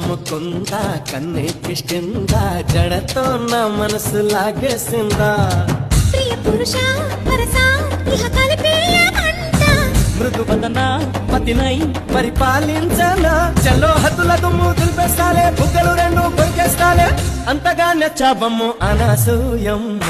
ముకుందా కన్నెక్కిష్టిందా జడతో నా మనసు లాగేసిందా ప్రియ పురుష వరస ఇహ కలిపేయమంట మృదు వదన పతినై పరిపాలించనా చలో హద్దుల దుమ్ము దులిపేస్తాలే బుగ్గలు రెండు కొరికేస్తాలే అంతగా నచ్చాబమ్ము అనసూయమ్మ